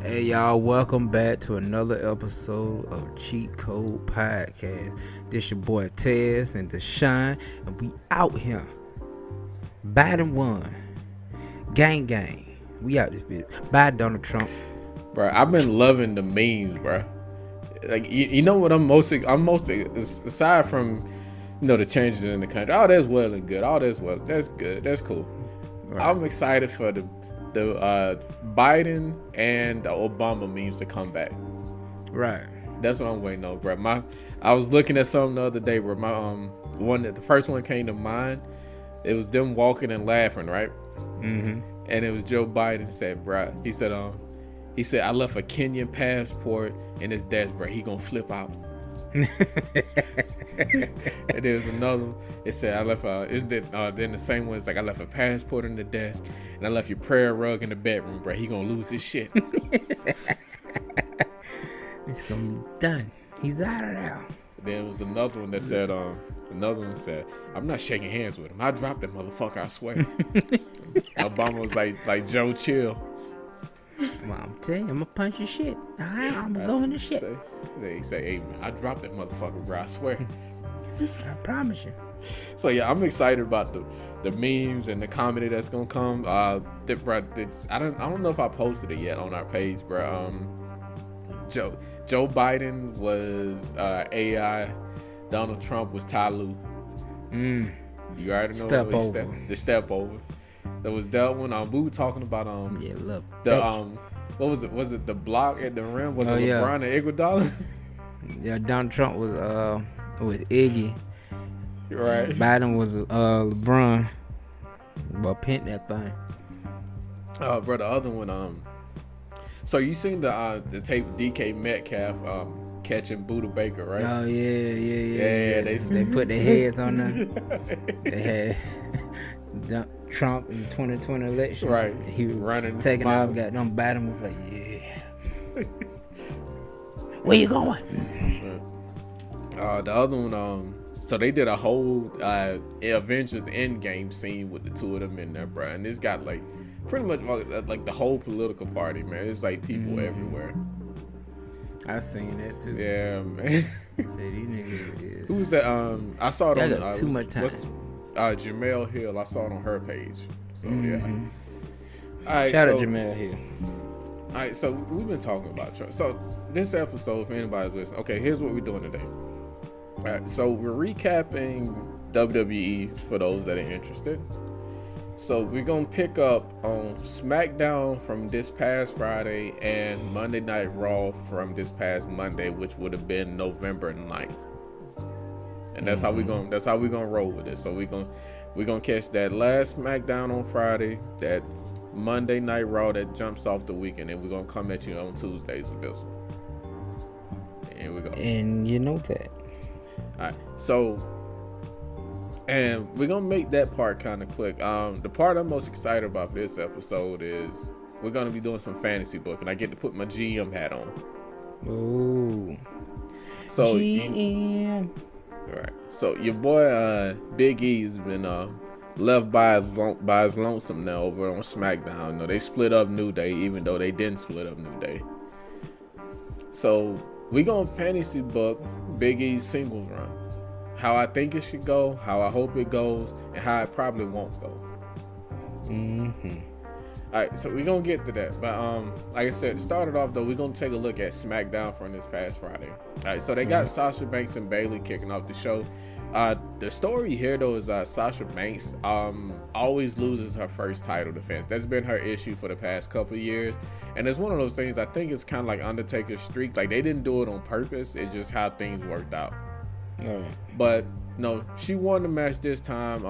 Hey y'all, welcome back to another episode of Cheat Code Podcast. This your boy Tez and Deshaun, and we out here. Biden won. Gang. We out this bitch. Bye Donald Trump. Bro, I've been loving the memes, bro. Like you know what I'm most aside from the changes in the country. Oh, that's well and good. Oh, that's good. That's cool. Right. I'm excited for the Biden and the Obama memes to come back. Right. That's what I'm waiting on, bro. I was looking at something the other day where the first one came to mind. It was them walking and laughing, right? Mm-hmm. And it was Joe Biden said, bro. He said I left a Kenyan passport in his desk, bro. He gonna flip out. And there's another one. It said I left then the same one is like I left a passport in the desk and I left your prayer rug in the bedroom, bro. He gonna lose his shit. It's gonna be done. He's out of there. There was another one that said I'm not shaking hands with him. I dropped that motherfucker, I swear. Obama was like Joe, chill. Well, I'm telling you, I'm gonna punch your shit. I'm gonna go in the shit. They say, hey man, I dropped that motherfucker, bro, I swear. I promise you. So yeah, I'm excited about the memes and the comedy that's gonna come. I don't know if I posted it yet on our page, bro. Joe Biden was AI. Donald Trump was Ty Lue. You already know step over. The step over. There was that one. We were talking about look. What was it? Was it the block at the rim? Was it LeBron and Iguodala? Yeah, Donald Trump was with Iggy. Right. Biden was LeBron. Well, pent that thing. Bro, the other one. So you seen the tape of DK Metcalf catching Buda Baker, right? Oh yeah. They put their heads on them. They had Trump in the 2020 election. Right. He was running, taking off. Got them. Biden was like, yeah. Where you going? The other one. So they did a whole Avengers Endgame scene with the two of them in there, bro. And it's got like pretty much like the whole political party, man. It's like people everywhere. I seen that too. Yeah, man. Say these niggas is. Who was that? I saw it on. Got too much time. Jamel Hill. I saw it on her page. So yeah. All right, Shout out Jamel Hill. All right, so we've been talking about Trump. So this episode, if anybody's listening, okay, here's what we're doing today. All right, so we're recapping WWE for those that are interested. So we're gonna pick up on SmackDown from this past Friday and Monday Night Raw from this past Monday, which would have been November 9th. And that's how we're gonna roll with it. So we're gonna catch that last SmackDown on Friday, that Monday Night Raw that jumps off the weekend, and we're gonna come at you on Tuesdays with this one. Here we go. And you know that. Alright, so and we're gonna make that part kind of quick. The part I'm most excited about for this episode is we're gonna be doing some fantasy book, and I get to put my GM hat on. Ooh. So GM. Right. So your boy Big E's been left by his lonesome now over on SmackDown. You know, they split up New Day, even though they didn't split up New Day. So we gonna fantasy book Big E's singles run. How I think it should go, how I hope it goes, and how it probably won't go. Alright, so we're gonna get to that. But like I said, to start it off though, we're gonna take a look at SmackDown from this past Friday. Alright, so they got Sasha Banks and Bayley kicking off the show. The story here though is Sasha Banks always loses her first title defense. That's been her issue for the past couple of years. And it's one of those things, I think it's kind of like Undertaker's streak. Like they didn't do it on purpose. It's just how things worked out. But no, she won the match this time.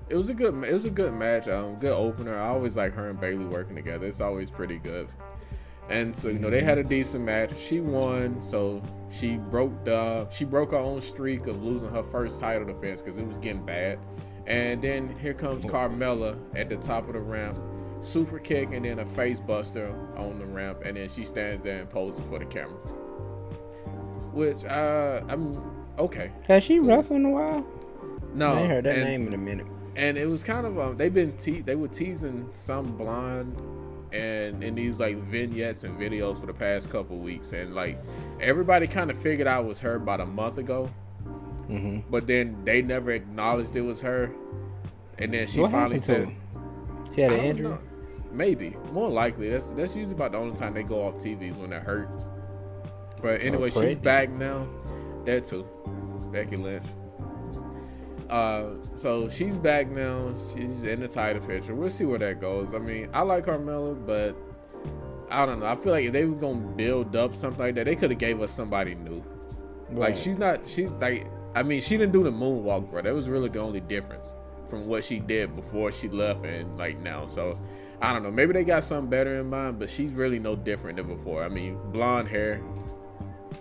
It was a good match. Good opener. I always like her and Bayley working together. It's always pretty good. And so they had a decent match. She won, so she broke her own streak of losing her first title defense because it was getting bad. And then here comes Carmella at the top of the ramp, super kick, and then a face buster on the ramp, and then she stands there and poses for the camera. Which I'm okay. Has she wrestled in a while? No, I ain't heard that name in a minute. And it was kind of they were teasing some blonde and in these like vignettes and videos for the past couple weeks, and like everybody kind of figured out it was her about a month ago, but then they never acknowledged it was her, and then she finally said she had an injury. Maybe, more likely. That's usually about the only time they go off TV is when they're hurt. But anyway, she's back now. That too, Becky Lynch. So she's back now. She's in the title picture. We'll see where that goes. I mean, I like Carmella, but I don't know. I feel like if they were gonna build up something like that, they could have gave us somebody new. Right. Like she's like, I mean, she didn't do the moonwalk, bro. That was really the only difference from what she did before she left and like now. So I don't know. Maybe they got something better in mind, but she's really no different than before. I mean, blonde hair.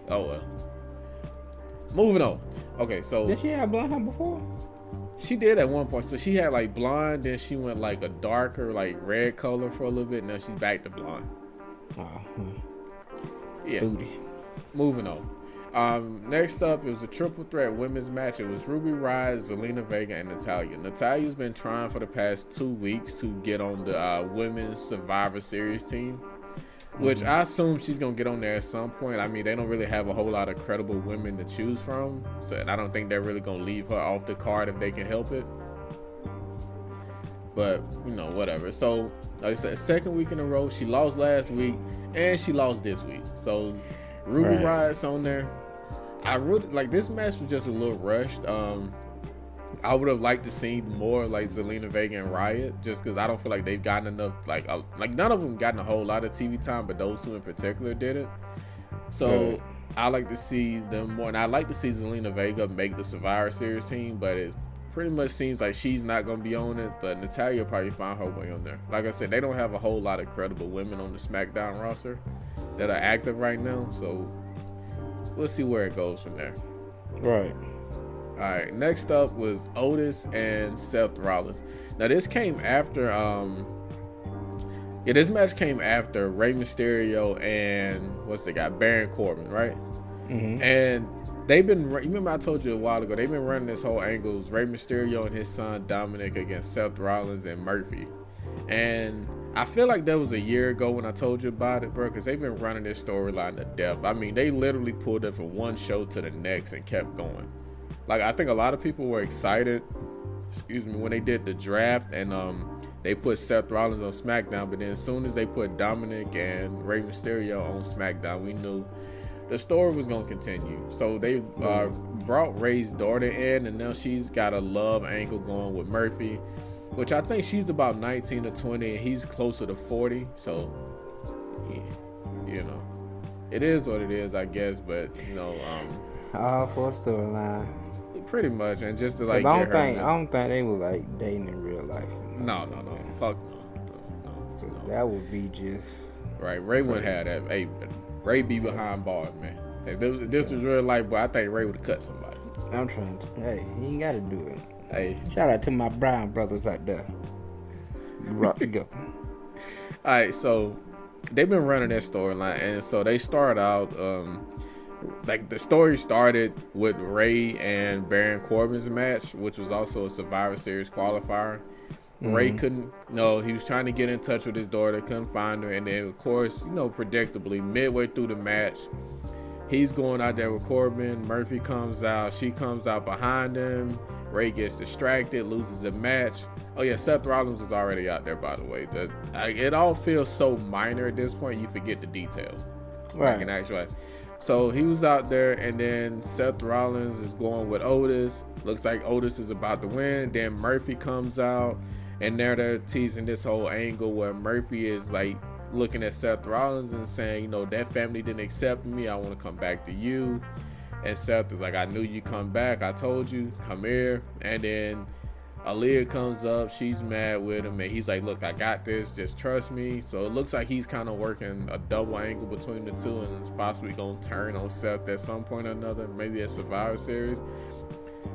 Oh well. Moving on. Okay, so did she have blonde hair before? She did at one point. So she had like blonde, then she went like a darker, like red color for a little bit. Now she's back to blonde. Yeah. Booty. Moving on. Next up, it was a triple threat women's match. It was Ruby Riott, Zelina Vega, and Natalya. Natalya's been trying for the past 2 weeks to get on the women's Survivor Series team, which I assume she's gonna get on there at some point. I mean, they don't really have a whole lot of credible women to choose from, so I don't think they're really gonna leave her off the card if they can help it. But you know, whatever. So, like I said, second week in a row, she lost last week and she lost this week. So Ruby Riott's on there. I really like this match was just a little rushed. I would have liked to see more like Zelina Vega and Riott, just because I don't feel like they've gotten enough. Like none of them gotten a whole lot of TV time, but those two in particular did it. So I like to see them more, and I like to see Zelina Vega make the Survivor Series team, but it pretty much seems like she's not gonna be on it. But Natalya will probably find her way on there. Like I said, they don't have a whole lot of credible women on the SmackDown roster that are active right now, so we'll see where it goes from there. Right. All right. Next up was Otis and Seth Rollins. Now this came after, this match came after Rey Mysterio and what's the guy, Baron Corbin, right? And they've been. Remember I told you a while ago they've been running this whole angles Rey Mysterio and his son Dominic against Seth Rollins and Murphy, and I feel like that was a year ago when I told you about it, bro, because they've been running this storyline to death. I mean, they literally pulled it from one show to the next and kept going. Like, I think a lot of people were excited, when they did the draft and they put Seth Rollins on SmackDown, but then as soon as they put Dominic and Rey Mysterio on SmackDown, we knew the story was going to continue. So they brought Rey's daughter in, and now she's got a love angle going with Murphy, which I think she's about 19 or 20 and he's closer to 40. So, yeah, you know, it is what it is, I guess. But, you know, all for a storyline. Pretty much. And just to like, I don't think they were like dating in real life. No. Fuck no. That would be just right. Ray wouldn't have that. Hey, Ray be behind bars, man. If this was real life, but I think Ray would have cut somebody. I'm trying to. Hey, he ain't got to do it. Hey, shout out to my Brown brothers out there. We rock together. All right, so they've been running that storyline, and so they start out. Like the story started with Ray and Baron Corbin's match, which was also a Survivor Series qualifier. Ray couldn't. No, he was trying to get in touch with his daughter, couldn't find her, and then of course, predictably, midway through the match, he's going out there with Corbin. Murphy comes out. She comes out behind him. Ray gets distracted, loses the match. Oh yeah, Seth Rollins is already out there, by the way. It all feels so minor at this point, you forget the details. Right. Like in actuality. So he was out there, and then Seth Rollins is going with Otis. Looks like Otis is about to win. Then Murphy comes out, and they're teasing this whole angle where Murphy is like looking at Seth Rollins and saying, that family didn't accept me. I want to come back to you. And Seth is like, I knew you'd come back. I told you, come here. And then Aaliyah comes up. She's mad with him, and he's like, look, I got this. Just trust me. So it looks like he's kind of working a double angle between the two, and it's possibly going to turn on Seth at some point or another, maybe a Survivor Series,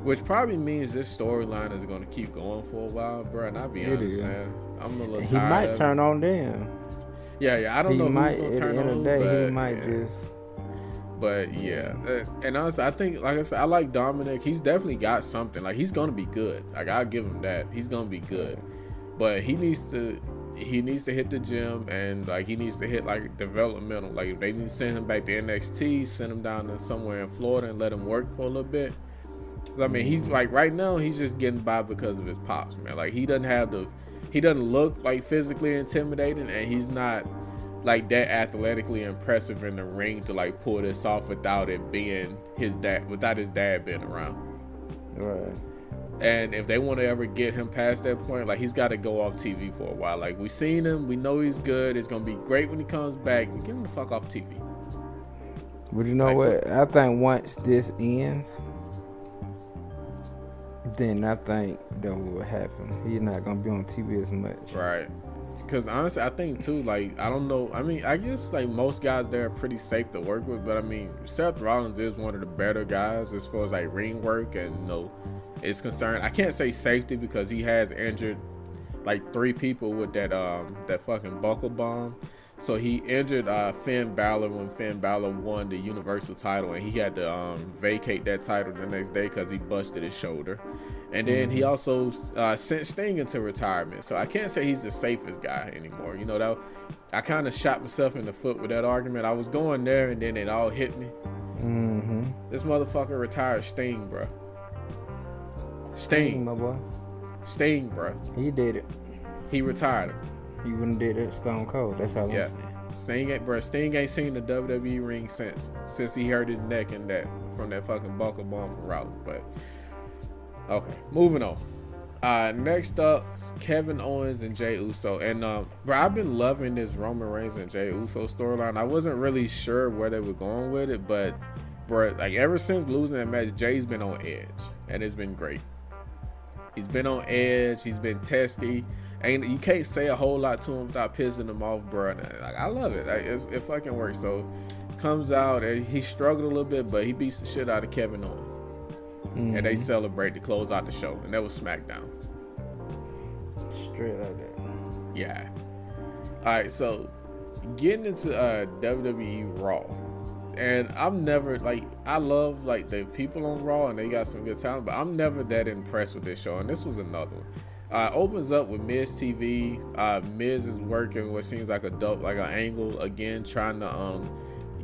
which probably means this storyline is going to keep going for a while, bro. And I'll be honest, man, I'm a little tired. He might turn on them. Yeah, I don't know. He might, at the end of the day, he might just... But yeah, and honestly, I think, like I said, I like Dominic. He's definitely got something. Like, he's gonna be good. Like, I'll give him that. He's gonna be good. But he needs to he needs to hit the gym, and like he needs to hit like developmental. Like if they need to send him back to NXT, send him down to somewhere in Florida and let him work for a little bit. Cause I mean, he's like right now he's just getting by because of his pops, man. Like he doesn't look like physically intimidating, and he's not like that athletically impressive in the ring to like pull this off without it being without his dad being around. Right. And if they want to ever get him past that point, like he's got to go off TV for a while. Like we've seen him, we know he's good. It's gonna be great when he comes back. Get him the fuck off TV. But you know what? I think once this ends, then I think that will happen. He's not gonna be on TV as much. Right. Because honestly, I think too, like, I don't know. I mean, I guess like most guys there are pretty safe to work with, but I mean, Seth Rollins is one of the better guys as far as like ring work and is concerned. I can't say safety because he has injured like 3 people with that fucking buckle bomb. So he injured Finn Balor when Finn Balor won the Universal title, and he had to vacate that title the next day because he busted his shoulder. And then he also sent Sting into retirement. So I can't say he's the safest guy anymore. You know, that I kind of shot myself in the foot with that argument. I was going there, and then it all hit me. This motherfucker retired Sting, bro. Sting, my boy. Sting, bro. He did it. He retired him. He wouldn't did it Stone Cold. That's how I'm saying. Sting ain't seen the WWE ring since he hurt his neck in that from that fucking buckle bomb from Rollins. But okay, moving on. Next up, Kevin Owens and Jey Uso. And bro, I've been loving this Roman Reigns and Jey Uso storyline. I wasn't really sure where they were going with it, but bro, like ever since losing that match, Jay's been on edge, and it's been great. He's been on edge. He's been testy. And you can't say a whole lot to him without pissing him off, bro. Like, I love it. Like, it fucking works. So comes out and he struggled a little bit, but he beats the shit out of Kevin Owens. And they celebrate to close out the show. And that was SmackDown. Straight like that. Yeah. Alright, so getting into WWE Raw. And I'm never like, I love like the people on Raw and they got some good talent, but I'm never that impressed with this show. And this was another one. Opens up with Miz TV. Miz is working what seems like an angle again, trying to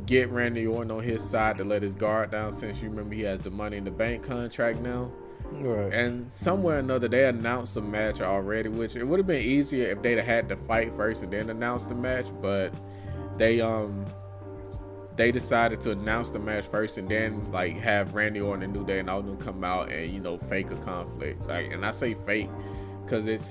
get Randy Orton on his side to let his guard down, since you remember he has the Money in the Bank contract now. Right. And somewhere or another they announced a match already, which it would have been easier if they'd have had to fight first and then announce the match, but they decided to announce the match first and then like have Randy Orton and New Day and all of them come out and fake a conflict. Like, and I say fake because it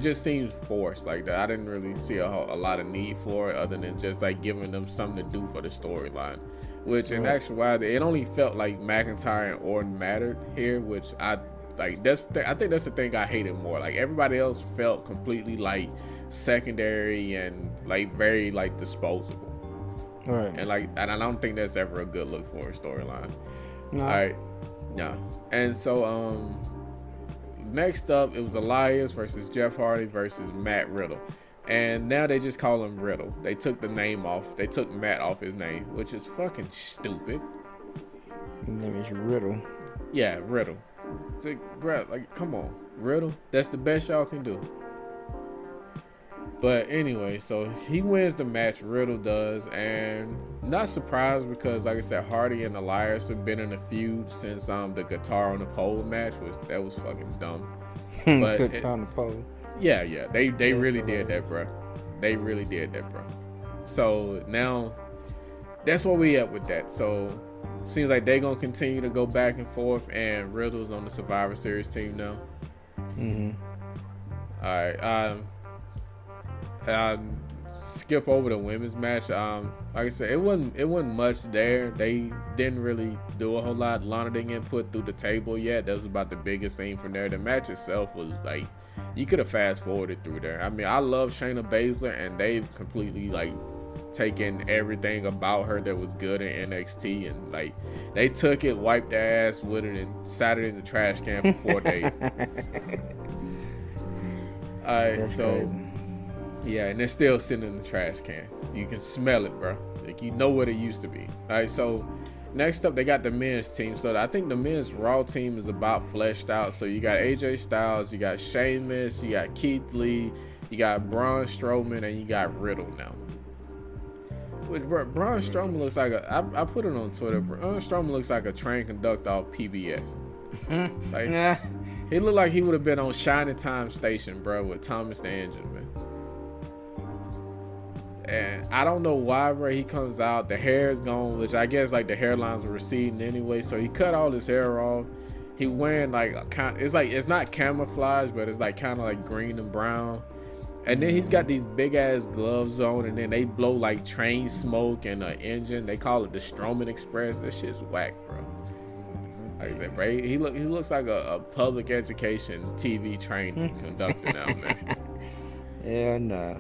just seems forced. Like that, I didn't really see a lot of need for it, other than just like giving them something to do for the storyline. Which in actuality, it only felt like McIntyre and Orton mattered here, which I think that's the thing I hated more. Like everybody else felt completely like secondary and like very like disposable. Right. And I don't think that's ever a good look for a storyline. No. All right. Yeah. And so next up, it was Elias versus Jeff Hardy versus Matt Riddle. And now they just call him Riddle. They took the name off. They took Matt off his name, which is fucking stupid. His name is Riddle. Yeah, Riddle. It's like, bro, like, come on. Riddle? That's the best y'all can do. But anyway, so he wins the match, Riddle does, and not surprised because, like I said, Hardy and Elias have been in a feud since the guitar on the pole match. That was fucking dumb. But guitar on the pole. Yeah, they really did that, bro. They really did that, bro. So now that's where we at with that. So seems like they gonna continue to go back and forth, and Riddle's on the Survivor Series team now. All right. Skip over the women's match. Like I said, it wasn't much there. They didn't really do a whole lot. Lana didn't get put through the table yet. That was about the biggest thing from there. The match itself was like, you could have fast forwarded through there. I mean, I love Shayna Baszler, and they've completely like taken everything about her that was good in NXT, and like they took it, wiped their ass with it, and sat it in the trash can for 4 days. All right, that's so crazy. Yeah, and they're still sitting in the trash can. You can smell it, bro. Like, you know what it used to be. All right, so next up, they got the men's team. So I think the men's Raw team is about fleshed out. So you got AJ Styles, you got Sheamus, you got Keith Lee, You got Braun Strowman and you got Riddle now. Which Braun Strowman looks like I put it on Twitter. Braun Strowman looks like a train conductor off PBS. Like, he looked like he would have been on Shining Time Station, bro, with Thomas the Engine, man. And I don't know why, bro. He comes out, the hair is gone, which I guess like the hairlines were receding anyway. So he cut all his hair off. He wearing like it's not camouflage, but it's like kind of like green and brown. And then he's got these big ass gloves on, and then they blow like train smoke and an engine. They call it the Strowman Express. That shit's whack, bro. Like I said, bro, he looks like a public education TV train conductor now, man. Yeah, nah.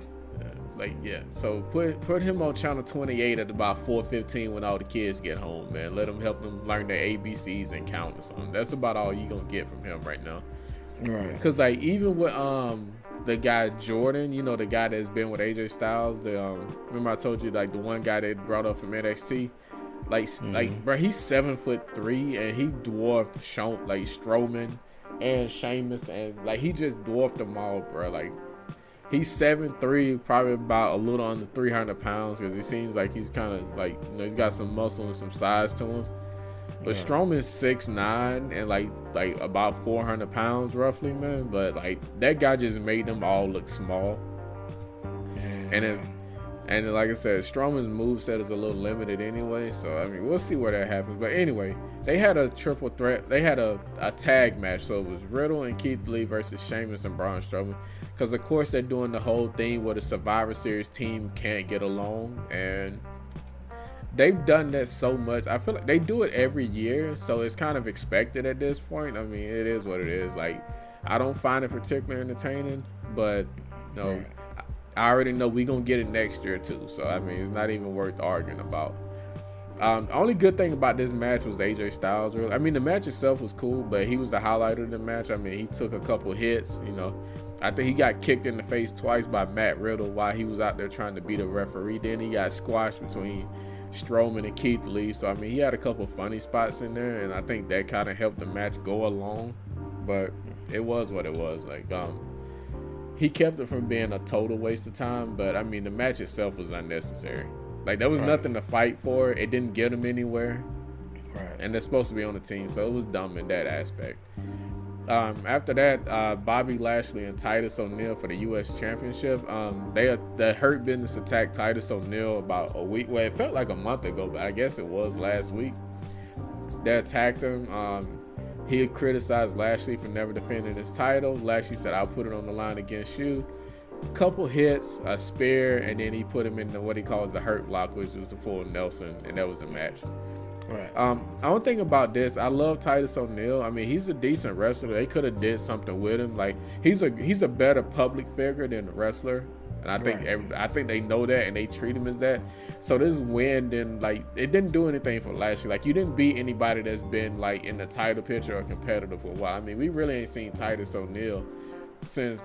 So put him on channel 28 at about 4:15 when all the kids get home, man. Let him help them learn their ABCs and count or something. That's about all you gonna get from him right now. Right. Cause like even with the guy Jordan, you know, the guy that's been with AJ Styles, remember I told you like the one guy that brought up from NXT, like bro, he's 7'3" and he dwarfed Strowman and Sheamus, and like he just dwarfed them all, bro. Like he's 7'3", probably about a little under 300 pounds, because he seems like he's kind of like, you know, he's got some muscle and some size to him. But Strowman's 6'9" and like about 400 pounds roughly, man. But like that guy just made them all look small. And like I said, Strowman's moveset is a little limited anyway. So I mean, we'll see where that happens. But anyway, they had a triple threat. They had a tag match. So it was Riddle and Keith Lee versus Sheamus and Braun Strowman. Because of course they're doing the whole thing where the Survivor Series team can't get along, and they've done that so much. I feel like they do it every year, so it's kind of expected at this point. I mean, it is what it is. Like, I don't find it particularly entertaining, but no, I already know we're going to get it next year too. So, I mean, it's not even worth arguing about. The only good thing about this match was AJ Styles. Really. I mean, the match itself was cool, but he was the highlight of the match. I mean, he took a couple hits, you know. I think he got kicked in the face twice by Matt Riddle while he was out there trying to beat a referee. Then he got squashed between Strowman and Keith Lee. So, I mean, he had a couple funny spots in there, and I think that kind of helped the match go along. But it was what it was. Like, he kept it from being a total waste of time, but, I mean, the match itself was unnecessary. Like, there was nothing to fight for. It didn't get him anywhere. Right. And they're supposed to be on the team, so it was dumb in that aspect. After that, Bobby Lashley and Titus O'Neil for the U.S. Championship. The Hurt Business attacked Titus O'Neil about a week. Well, it felt like a month ago, but I guess it was last week. They attacked him. He had criticized Lashley for never defending his title. Lashley said, "I'll put it on the line against you." Couple hits, a spear, and then he put him in what he calls the Hurt Lock, which was the full Nelson, and that was the match. Right. I don't think about this. I love Titus O'Neil. I mean, he's a decent wrestler. They could have did something with him. Like he's a better public figure than a wrestler, and I think they know that, and they treat him as that. So this win didn't it didn't do anything for Lashley. Like you didn't beat anybody that's been like in the title picture or competitive for a while. I mean, we really ain't seen Titus O'Neil since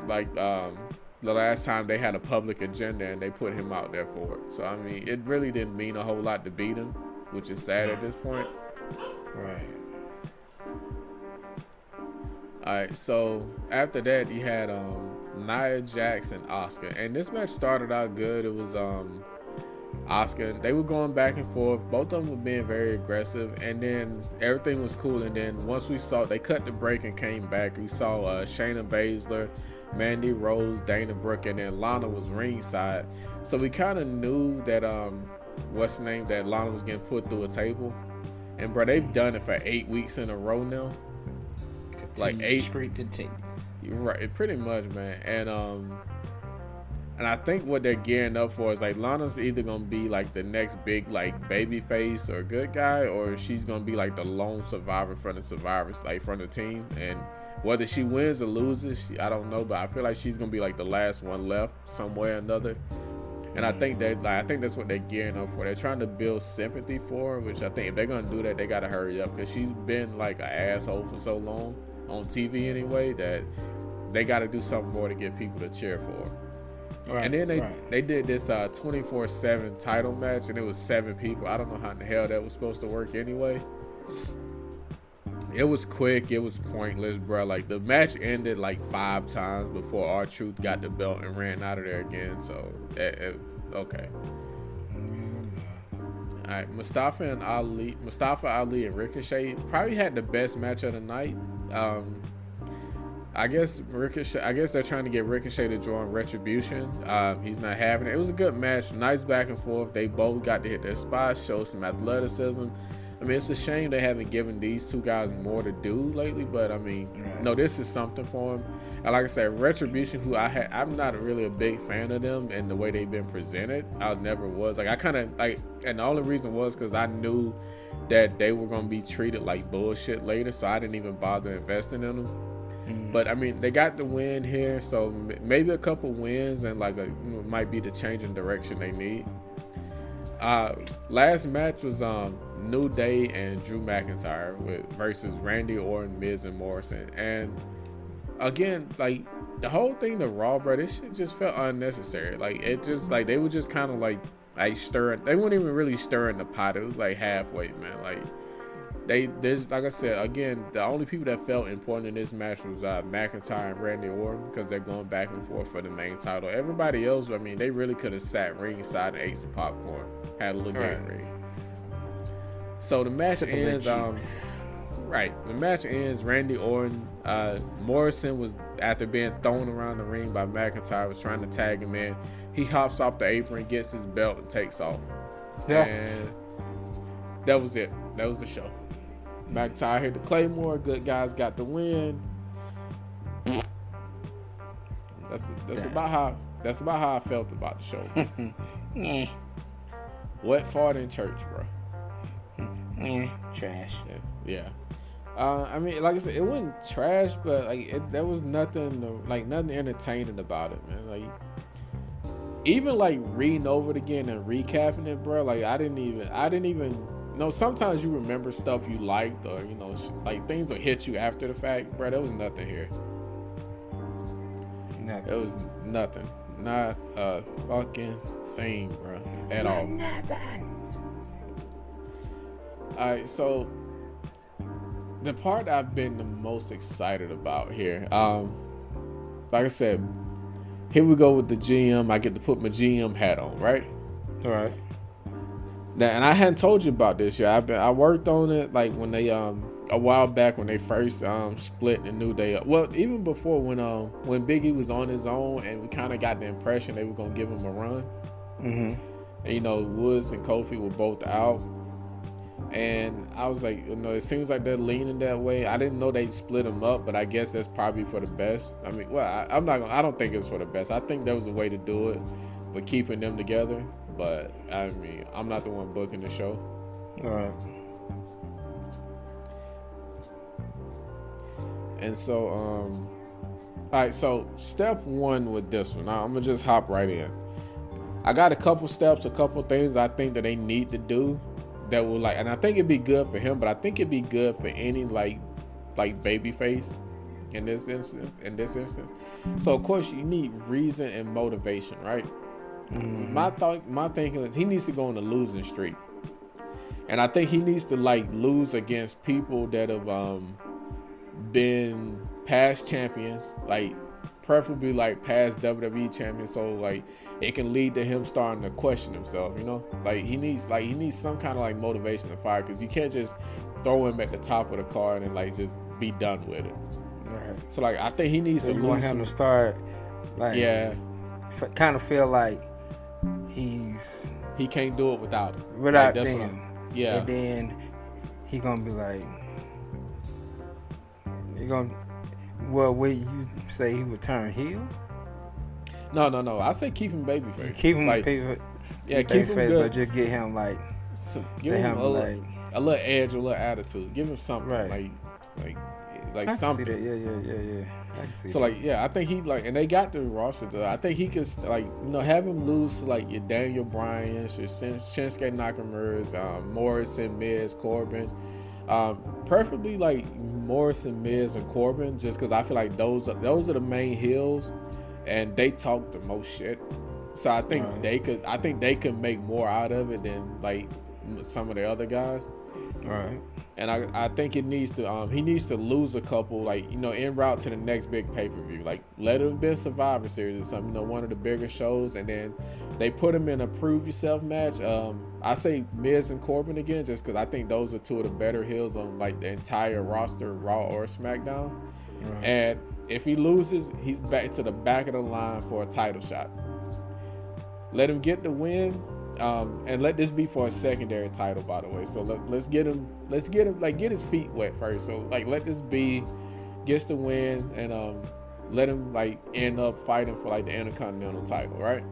the last time they had a public agenda and they put him out there for it. So I mean, it really didn't mean a whole lot to beat him, which is sad at this point. Right. Alright, so after that you had Nia Jax and Asuka. And this match started out good. It was Asuka. They were going back and forth. Both of them were being very aggressive, and then everything was cool. And then once they cut the break and came back, we saw Shayna Baszler, Mandy Rose, Dana Brooke, and then Lana was ringside. So we kind of knew that that Lana was getting put through a table. And bro, they've done it for 8 weeks in a row now. Like 8 straight continues. You're right, pretty much, man. And I think what they're gearing up for is like Lana's either gonna be like the next big like baby face or good guy, or she's gonna be like the lone survivor from the survivors, like from the team. And whether she wins or loses, I don't know, but I feel like she's gonna be like the last one left somewhere or another. And I think that's what they're gearing up for. They're trying to build sympathy for her, which I think if they're gonna do that, they gotta hurry up, because she's been like an asshole for so long on TV anyway that they gotta do something more to get people to cheer for her. Right, and then they did this 24/7 title match, and it was 7 people. I don't know how in the hell that was supposed to work anyway. It was quick. It was pointless, bro. Like the match ended like 5 times before R-Truth got the belt and ran out of there again. So, okay. All right, Mustafa Ali and Ricochet probably had the best match of the night. I guess they're trying to get Ricochet to join Retribution. He's not having it. It was a good match, nice back and forth. They both got to hit their spots, show some athleticism. I mean, it's a shame they haven't given these two guys more to do lately, but I mean, no, this is something for them. And like I said, Retribution, who I'm not really a big fan of them and the way they've been presented. I never was. Like, I kind of like, and the only reason was because I knew that they were going to be treated like bullshit later, so I didn't even bother investing in them. But I mean, they got the win here, so maybe a couple wins and like might be the change in direction they need. Last match was New Day and Drew McIntyre versus Randy Orton, Miz, and Morrison. And again, like the whole thing, the Raw, bro, this shit just felt unnecessary. Like it just like they were just kind of like stirring. They weren't even really stirring the pot. It was like halfway, man. Like like I said, again, the only people that felt important in this match was McIntyre and Randy Orton because they're going back and forth for the main title. Everybody else, I mean, they really could have sat ringside and ate some popcorn, had a little game ready. So the match ends. The match ends. Randy Orton, Morrison was after being thrown around the ring by McIntyre, was trying to tag him in. He hops off the apron, gets his belt, and takes off. Yeah. And that was it. That was the show. McIntyre hit the Claymore. Good guys got the win. That's about how I felt about the show. Wet fart in church, bro. Trash. Yeah. I mean, like I said, it wasn't trash, but like there was nothing entertaining about it, man. Like even like reading over it again and recapping it, bro. Like I didn't even. No, sometimes you remember stuff you liked, or like things will hit you after the fact, bro. There was nothing here. Nothing. There was nothing. Not a fucking thing, bro, at all. Nothing. All right, so the part I've been the most excited about here, like I said, here we go with the GM. I get to put my GM hat on, right? All right. Now, and I hadn't told you about this yet. I worked on it like when they a while back when they first split the New Day up. Well, even before when Big E was on his own, and we kind of got the impression they were gonna give him a run. Mm-hmm. And Woods and Kofi were both out, and I was like, it seems like they're leaning that way. I didn't know they'd split them up, but I guess that's probably for the best. I mean, well, I don't think it was for the best. I think there was a way to do it, but keeping them together. But I mean, I'm not the one booking the show. All right. And so, all right. So step one with this one. Now I'm gonna just hop right in. I got a couple steps, a couple things I think that they need to do that will and I think it'd be good for him, but I think it'd be good for any like babyface in this instance. So of course you need reason and motivation, right? Mm-hmm. My thinking is he needs to go on a losing streak, and I think he needs to lose against people that have been past champions, preferably past WWE champions, so it can lead to him starting to question himself. He needs some kind of motivation to fire, because you can't just throw him at the top of the card and just be done with it. Right. So I think he needs to lose. You want him to start kind of feel like he can't do it without it. Without them. Yeah. And then he gonna be will you say he would turn heel? No. I say keep him babyface. Keep him babyface. Yeah, keep him good. But just get him give him a little edge, a little attitude. Give him something. Right. I something. See that. Yeah. I can see so that. I think he and they got the roster. I think he could have him lose to your Daniel Bryans, your Shinsuke Nakamura's, Morrison, Miz, Corbin. Preferably Morrison, Miz, and Corbin, just because I feel like those are the main heels, and they talk the most shit. So I think they could make more out of it than some of the other guys. All right. And I think it needs to he needs to lose a couple, like, you know, en route to the next big pay-per-view. Like, let it have been Survivor Series or something, you know, one of the bigger shows, and then they put him in a prove yourself match. I say Miz and Corbin again, just because I think those are two of the better heels on like the entire roster, Raw or SmackDown. Right. And if he loses, he's back to the back of the line for a title shot. Let him get the win. And let this be for a secondary title, by the way. So let's get him, like, get his feet wet first. So, like, let this be, gets the win, and let him, like, end up fighting for, like, the Intercontinental title, right?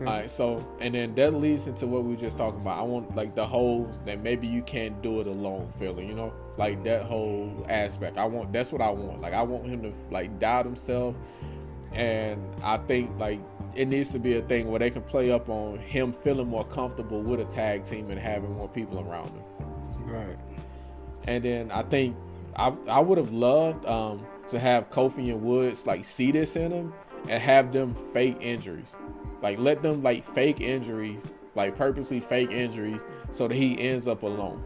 All right, so, and then that leads into what we were just talking about. I want, like, the whole, that maybe you can't do it alone feeling, you know? Like, that whole aspect. That's what I want. Like, I want him to, like, doubt himself. And I think, like, it needs to be a thing where they can play up on him feeling more comfortable with a tag team and having more people around him. Right. And then I think I would have loved to have Kofi and Woods, like, see this in him and have them fake injuries. Like, let them, like, fake injuries, like, purposely fake injuries so that he ends up alone.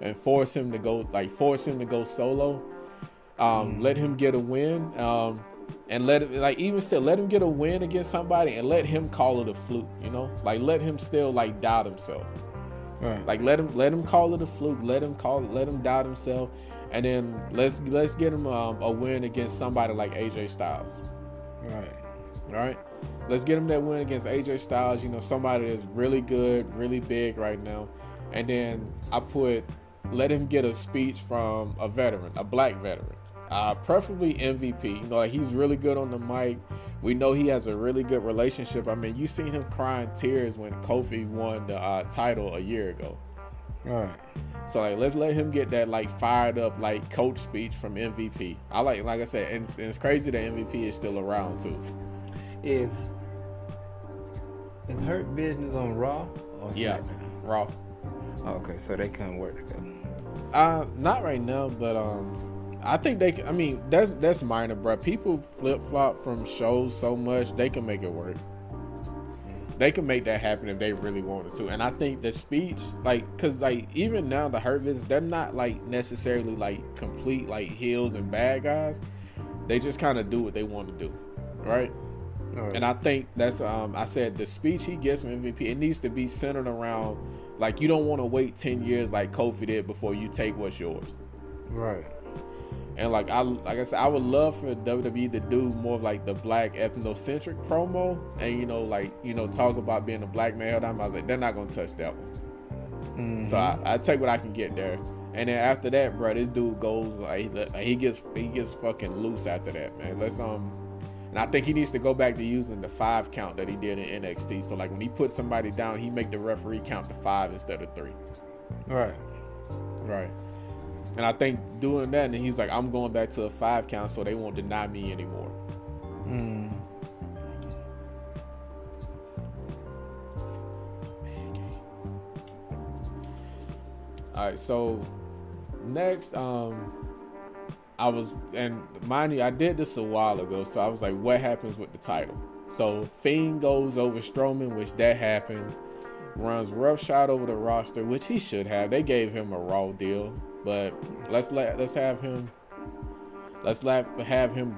And force him to go solo. Let him get a win. And let him get a win against somebody and let him call it a fluke, you know? Like, let him still, like, doubt himself. Right. Like, let him call it a fluke, let him doubt himself, and then let's get him a win against somebody like AJ Styles. Right. All right. Let's get him that win against AJ Styles, you know, somebody that's really good, really big right now. And then let him get a speech from a veteran, a black veteran. Preferably MVP. You know, like, he's really good on the mic. We know he has a really good relationship. I mean, you seen him crying tears when Kofi won the title a year ago. Right. So, like, let's let him get that, like, fired up, like, coach speech from MVP. Like I said, and it's crazy that MVP is still around too. Is Hurt Business on Raw or SmackDown? Yeah, Raw. Oh, okay, so they couldn't work together. Not right now, but I think that's minor, bro. People flip-flop from shows so much, they can make it work. They can make that happen if they really wanted to. And I think the speech, like, because, like, even now, the Hurt Business, they're not, like, necessarily, like, complete, like, heels and bad guys. They just kind of do what they want to do, right? And I think that's, I said, the speech he gets from MVP, it needs to be centered around, like, you don't want to wait 10 years like Kofi did before you take what's yours. Right. And like I said, I would love for WWE to do more of, like, the black ethnocentric promo, and, you know, like, you know, talk about being a black man. I was like, they're not gonna touch that one. Mm-hmm. So I take what I can get there, and then after that, bro, this dude goes, like, he gets fucking loose after that, man. And I think he needs to go back to using the 5 count that he did in NXT. So, like, when he puts somebody down, he make the referee count to 5 instead of 3. Right. And I think doing that, and he's like, I'm going back to a 5 count so they won't deny me anymore. All right, so next, and mind you, I did this a while ago, so I was like, what happens with the title? So Fiend goes over Strowman, which that happened. Runs roughshod over the roster, which he should have. They gave him a Raw deal, but let's have him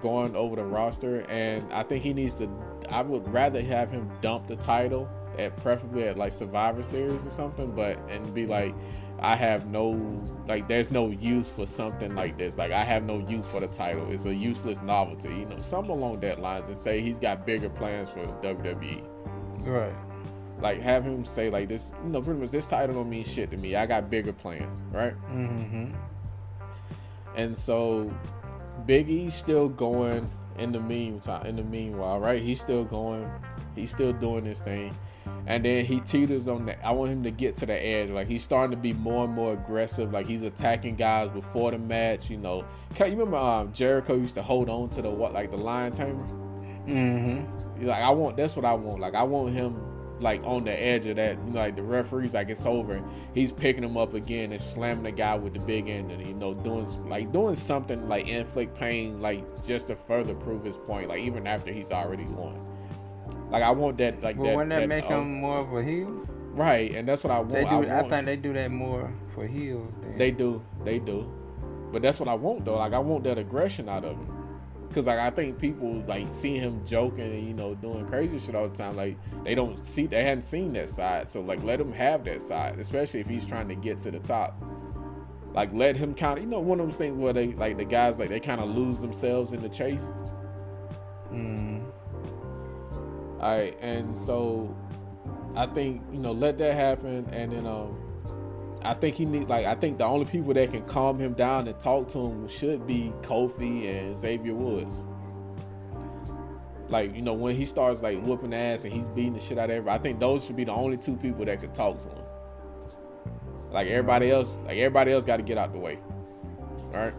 going over the roster, and I think he needs to. I would rather have him dump the title preferably at, like, Survivor Series or something, and be like, I have no, like, there's no use for something like this. Like, I have no use for the title. It's a useless novelty, you know, something along that lines, and say he's got bigger plans for WWE. Right. Like, have him say, like, this, you know, pretty much, this title don't mean shit to me. I got bigger plans, right? Mm-hmm. And so Big E's still going in the meanwhile, right? He's still going. He's still doing his thing. And then he teeters on that. I want him to get to the edge. Like, he's starting to be more and more aggressive. Like, he's attacking guys before the match, you know. You remember Jericho used to hold on to the lion tamer? Mm-hmm. Like, that's what I want. Like, I want him, like, on the edge of that. You know, like, the referee's like, it's over. He's picking him up again and slamming the guy with the big end, and, you know, doing something like inflict pain, like, just to further prove his point. Like, even after he's already won. Like, I want that. Like, wouldn't that make him more of a heel? Right, and that's what I want. I think they do that more for heels. They do. But that's what I want though. Like I want that aggression out of him. Cause like I think people like seeing him joking and, you know, doing crazy shit all the time. Like they hadn't seen that side. So like let him have that side, especially if he's trying to get to the top. Like let him kind of, you know, one of those things where they like the guys like they kind of lose themselves in the chase. All right, and so I think, you know, let that happen, and then I think I think the only people that can calm him down and talk to him should be Kofi and Xavier Woods. Like, you know, when he starts like whooping ass and he's beating the shit out of everybody, I think those should be the only two people that could talk to him. Like everybody else got to get out the way. All right.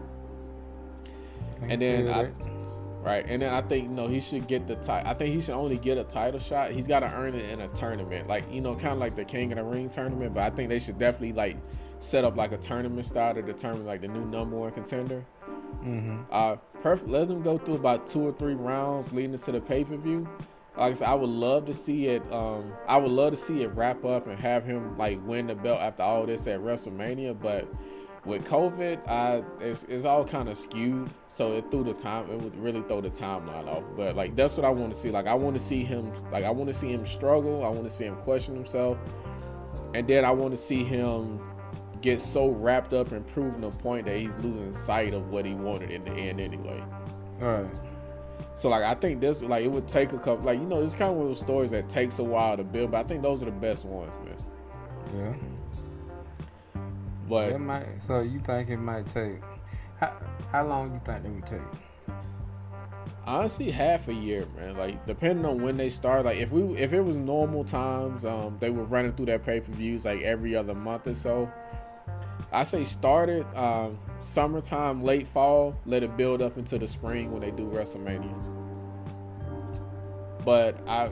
And then I think, you know, he should get the title. I think he should only get a title shot. He's got to earn it in a tournament, like, you know, kind of like the King of the Ring tournament. But I think they should definitely like set up like a tournament style to determine like the new number one contender. Perfect. Let them go through about 2 or 3 rounds leading to the pay-per-view. Like I said, I would love to see it. I would love to see it wrap up and have him like win the belt after all this at WrestleMania. But with COVID, it's all kind of skewed, so it would really throw the timeline off. But like that's what I want to see. Like I want to see him struggle. I want to see him question himself, and then I want to see him get so wrapped up in proving a point that he's losing sight of what he wanted in the end anyway. All right. So like I think this, like, it would take a couple, like, you know, it's kind of one of those stories that takes a while to build, but I think those are the best ones, man. Yeah. But so you think it might take? How long you think it would take? Honestly, half a year, man. Like depending on when they start. Like if it was normal times, they were running through their pay-per-views like every other month or so. I say start it summertime, late fall. Let it build up into the spring when they do WrestleMania. But I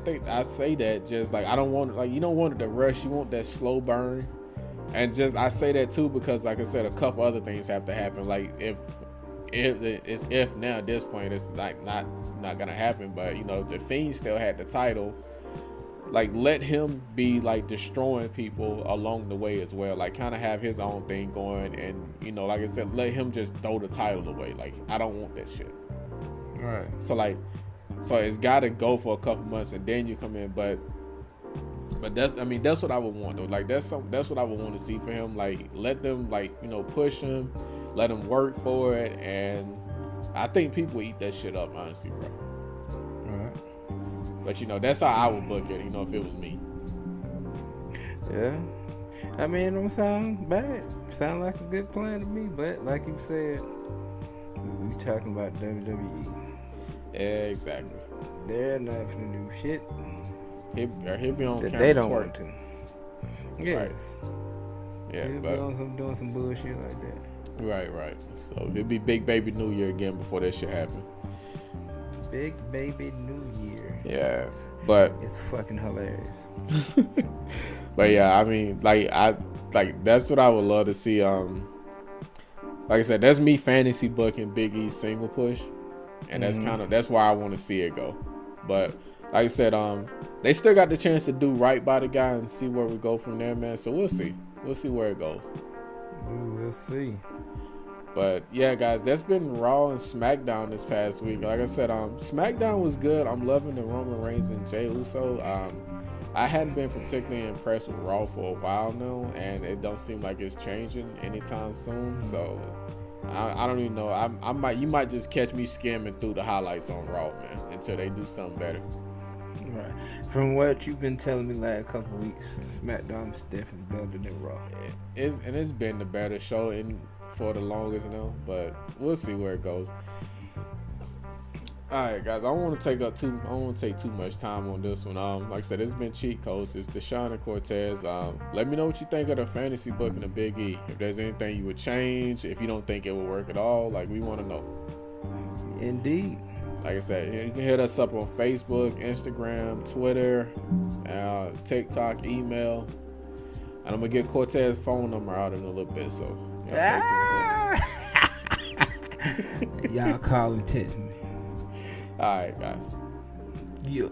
think I say that just like I don't want, like, you don't want it to rush. You want that slow burn. And just I say that too because, like I said, a couple other things have to happen. Like if now at this point it's like not gonna happen. But you know, if the Fiend still had the title, like let him be like destroying people along the way as well. Like kind of have his own thing going, and you know, like I said, let him just throw the title away. Like I don't want that shit. Right. So it's got to go for a couple months and then you come in, but that's what I would want though. Like that's what I would want to see for him. Like let them, like, you know, push him, let him work for it, and I think people eat that shit up, honestly, bro. All right. But you know, that's how I would book it. You know, if it was me. Yeah. I mean, it don't sound bad. Sound like a good plan to me. But like you said, we talking about WWE. Exactly. They're not finna do shit. He'll be on that camera. They don't want to. Yes. Right. Yeah, he'll be on doing some bullshit like that. Right. So it'll be Big Baby New Year again before that shit happen. Big Baby New Year. Yeah, but it's fucking hilarious. But yeah, I mean, like that's what I would love to see. Like I said, that's me fantasy booking Big E's single push, and that's why I want to see it go. But like I said, they still got the chance to do right by the guy and see where we go from there, man. So we'll see where it goes. We'll see. But yeah, guys, that's been Raw and Smackdown this past week. Like I said, Smackdown was good. I'm loving the Roman Reigns and Jey Uso. I hadn't been particularly impressed with Raw for a while now, and it don't seem like it's changing anytime soon. So I don't even know. You might just catch me skimming through the highlights on Raw, man, until they do something better. Right. From what you've been telling me last couple weeks, SmackDown is definitely better than Raw. It's been the better show for the longest now, but we'll see where it goes. All right, guys, I don't want to take too much time on this one. Like I said, it's been Cheat Codes. It's Deshaun and Cortez. Let me know what you think of the fantasy booking of Big E. If there's anything you would change, if you don't think it will work at all, like, we want to know. Indeed. Like I said, you can hit us up on Facebook, Instagram, Twitter, TikTok, email, and I'm gonna get Cortez's phone number out in a little bit. So y'all call and text me. All right, guys. Yeah.